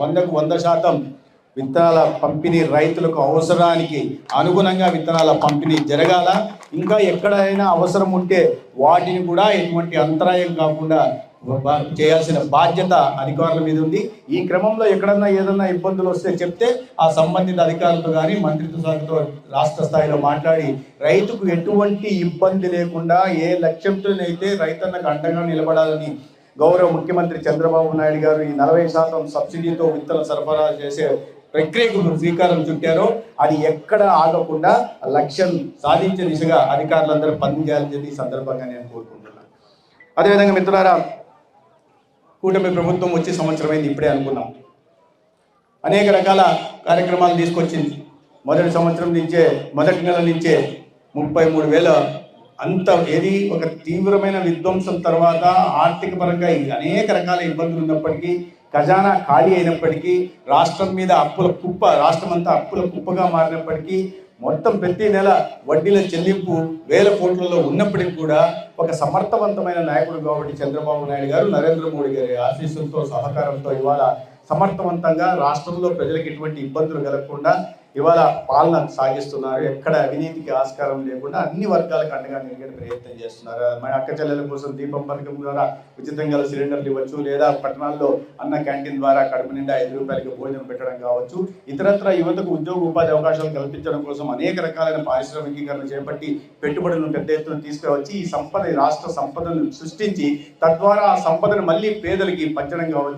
100కు 100% విత్తనాల పంపిణీ రైతులకు అవసరానికి అనుగుణంగా విత్తనాల పంపిణీ జరగాల. ఇంకా ఎక్కడైనా అవసరం ఉంటే వాటిని కూడా ఎటువంటి అంతరాయం కాకుండా చేయాల్సిన బాధ్యత అధికారుల మీద ఉంది. ఈ క్రమంలో ఎక్కడన్నా ఏదన్నా ఇబ్బందులు వస్తే చెప్తే ఆ సంబంధిత అధికారులతో కానీ మంత్రిత్వ శాఖతో రాష్ట్ర స్థాయిలో మాట్లాడి రైతుకు ఎటువంటి ఇబ్బంది లేకుండా ఏ లక్ష్యంతోనైతే రైతన్నకు అండగా నిలబడాలని గౌరవ ముఖ్యమంత్రి చంద్రబాబు నాయుడు గారు ఈ 40% సబ్సిడీతో విత్తన సరఫరా చేసే ప్రక్రియకు శ్రీకారం చుట్టారో అది ఎక్కడ ఆగకుండా లక్ష్యం సాధించే దిశగా అధికారులందరూ పనిచేయాలని చెప్పి ఈ సందర్భంగా నేను కోరుకుంటున్నాను. అదేవిధంగా మిత్రులారా, కూటమి ప్రభుత్వం వచ్చి సంవత్సరమైంది, ఇప్పుడే అనుకున్నాం. అనేక రకాల కార్యక్రమాలు తీసుకొచ్చింది. మొదటి నెల నుంచే 33,000 అంత ఏది ఒక తీవ్రమైన విధ్వంసం తర్వాత ఆర్థిక పరంగా అనేక రకాల ఇబ్బందులు ఉన్నప్పటికీ, ఖజానా ఖాళీ అయినప్పటికీ, రాష్ట్రం మీద రాష్ట్రం అంతా అప్పుల కుప్పగా మారినప్పటికీ, మొత్తం ప్రతి నెల వడ్డీల చెల్లింపు 1000 కోట్లలో ఉన్నప్పటికీ కూడా ఒక సమర్థవంతమైన నాయకుడు కాబట్టి చంద్రబాబు నాయుడు గారు, నరేంద్ర మోడీ గారి ఆశీస్సులతో సహకారంతో ఇవాళ సమర్థవంతంగా రాష్ట్రంలో ప్రజలకు ఎటువంటి ఇబ్బందులు కలగకుండా ఇవాళ పాలన సాగిస్తున్నారు. ఎక్కడ అవినీతికి ఆస్కారం లేకుండా అన్ని వర్గాలకు అండగా నిలబడే ప్రయత్నం చేస్తున్నారు. మన అక్క చెల్లెల కోసం దీపం పథకం ద్వారా ఉచితంగా సిలిండర్లు ఇవ్వచ్చు, లేదా పట్టణాల్లో అన్న క్యాంటీన్ ద్వారా కడుపు నిండా 5 రూపాయలకి భోజనం పెట్టడం కావచ్చు, ఇతరత్ర యువతకు ఉద్యోగ ఉపాధి అవకాశాలు కల్పించడం కోసం అనేక రకాలైన పారిశ్రామికీకరణ చేపట్టి పెట్టుబడులను పెద్ద ఎత్తున తీసుకువచ్చి ఈ రాష్ట్ర సంపదను సృష్టించి తద్వారా ఆ సంపదను మళ్ళీ పేదలకి పంచడం కావచ్చు.